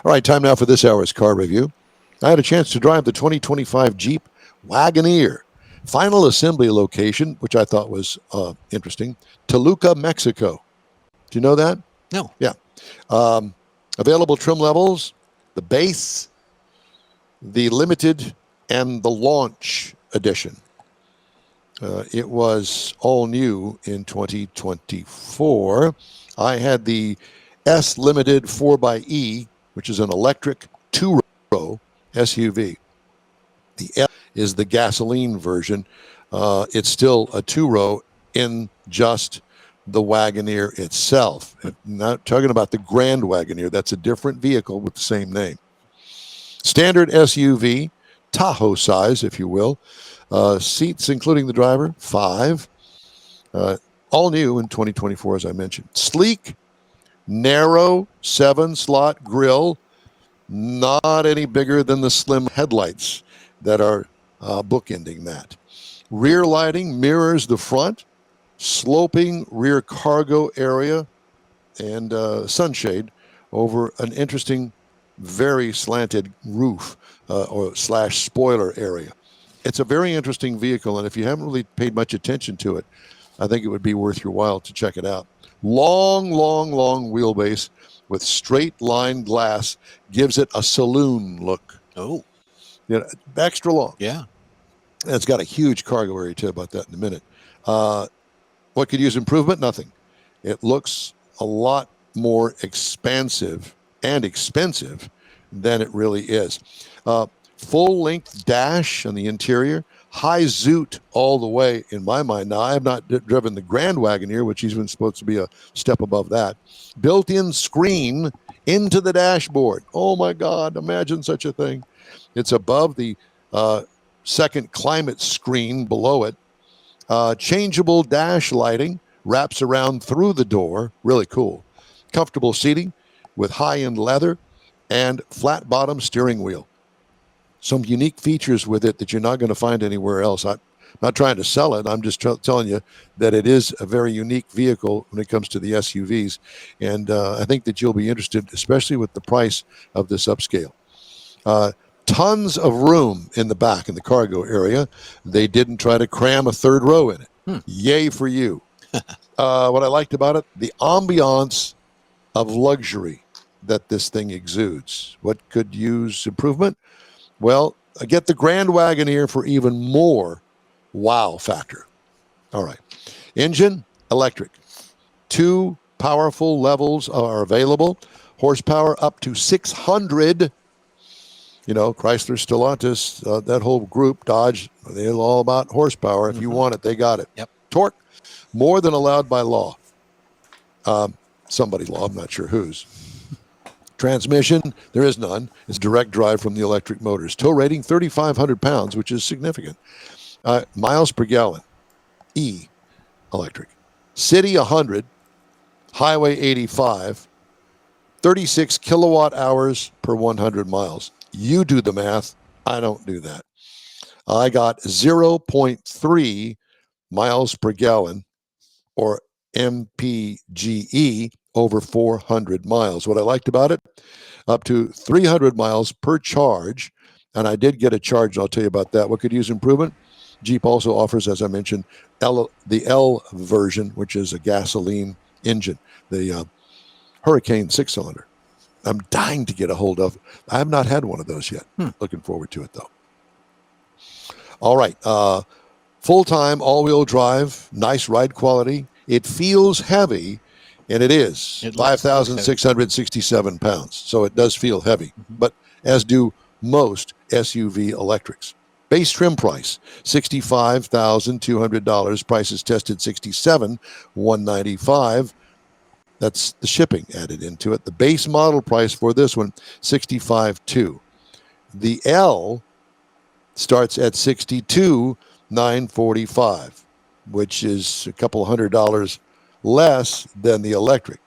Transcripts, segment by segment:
All right, time now for this hour's car review. I had a chance to drive the 2025 Jeep Wagoneer. Final assembly location, which I thought was interesting, Toluca, Mexico. Do you know that? No. Yeah. Available trim levels, the base, the limited, and the launch edition. It was all new in 2024. I had the S Limited 4xE, which is an electric two-row SUV. The L is the gasoline version. It's still a two-row in just the Wagoneer itself. Not talking about the Grand Wagoneer. That's a different vehicle with the same name. Standard SUV, Tahoe size, if you will. Seats, including the driver, 5. All new in 2024, as I mentioned. Sleek, narrow, 7-slot grille. Not any bigger than the slim headlights that are bookending that. Rear lighting mirrors the front. Sloping rear cargo area and sunshade over an interesting, very slanted roof or / spoiler area. It's a very interesting vehicle, and if you haven't really paid much attention to it, I think it would be worth your while to check it out. Long wheelbase with straight line glass gives it a saloon look. Oh. You know, extra long. Yeah. And it's got a huge cargo area, too, about that in a minute. What could use improvement? Nothing. It looks a lot more expansive and expensive than it really is. Full-length dash on the interior, high zoot all the way in my mind. Now, I have not driven the Grand Wagoneer, which is even supposed to be a step above that. Built-in screen into the dashboard. Oh, my God, imagine such a thing. It's above the second climate screen below it. Changeable dash lighting wraps around through the door. Really cool. Comfortable seating with high-end leather and flat-bottom steering wheel. Some unique features with it that you're not going to find anywhere else. I'm not trying to sell it. I'm just telling you that it is a very unique vehicle when it comes to the SUVs. And I think that you'll be interested, especially with the price of this upscale. Tons of room in the back in the cargo area. They didn't try to cram a third row in it. Yay for you. What I liked about it, the ambiance of luxury that this thing exudes. What could use improvement? Well, I get the Grand Wagoneer for even more wow factor. All right. Engine, electric. 2 powerful levels are available. Horsepower up to 600. You know, Chrysler, Stellantis, that whole group, Dodge, they're all about horsepower. If you want it, they got it. Yep. Torque, more than allowed by law. Somebody law, I'm not sure whose. Transmission, there is none. It's direct drive from the electric motors. Tow rating, 3,500 pounds, which is significant. Miles per gallon, E, electric. City, 100. Highway, 85. 36 kilowatt hours per 100 miles. You do the math. I don't do that. I got 0.3 miles per gallon, or MPGE, over 400 miles. What I liked about it, up to 300 miles per charge, and I did get a charge, and I'll tell you about that. What could use improvement? Jeep also offers, as I mentioned, the L version, which is a gasoline engine, the Hurricane 6-cylinder. I'm dying to get a hold of. I have not had one of those yet. Looking forward to it, though. All right. Full-time, all-wheel drive, nice ride quality. It feels heavy, and it is. 5,667 pounds. So it does feel heavy, but as do most SUV electrics. Base trim price, $65,200. Prices tested $67,195. That's the shipping added into it. The base model price for this one, $65,200. The L starts at $62,945, which is a couple $100 less than the electric.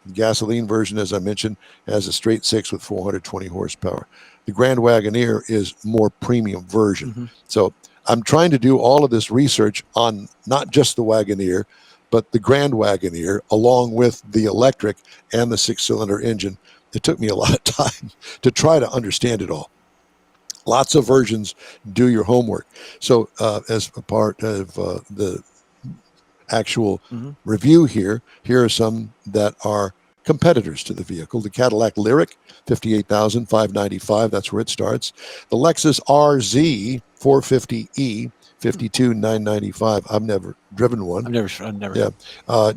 The gasoline version, as I mentioned, has a straight 6 with 420 horsepower. The Grand Wagoneer is more premium version. So I'm trying to do all of this research on not just the Wagoneer, but the Grand Wagoneer, along with the electric and the 6-cylinder engine. it took me a lot of time to try to understand it all. Lots of versions. Do your homework. So as a part of the actual review here are some that are competitors to the vehicle. The Cadillac Lyriq, $58,595. That's where it starts. The Lexus RZ 450E, $52,995. I've never driven one. I've never. Yeah.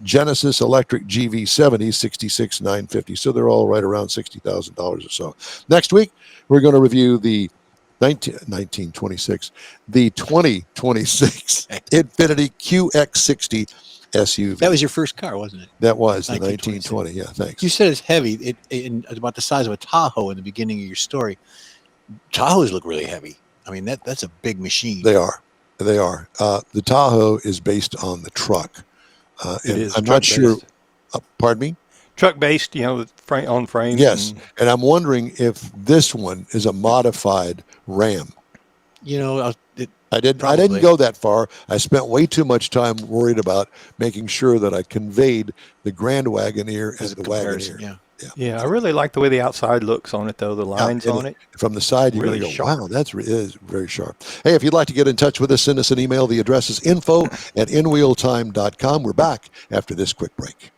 Genesis Electric GV70, $66,950. So they're all right around $60,000 or so. Next week, we're going to review the 1926, the 2026 Infiniti QX60 SUV. That was your first car, wasn't it? That was the 1920. Yeah, thanks. You said it's heavy. It's about the size of a Tahoe in the beginning of your story. Tahoes look really heavy. I mean, that's a big machine. They are. The Tahoe is based on the truck. It is. I'm not sure. Pardon me? Truck based, on frames. Yes. And I'm wondering if this one is a modified Ram. I didn't go that far. I spent way too much time worried about making sure that I conveyed the Grand Wagoneer and the Wagoneer. Yeah, I really like the way the outside looks on it, though. The lines on it. From the side, you're really going to go, wow, that is very sharp. Hey, if you'd like to get in touch with us, send us an email. The address is info@InWheelTime.com. We're back after this quick break.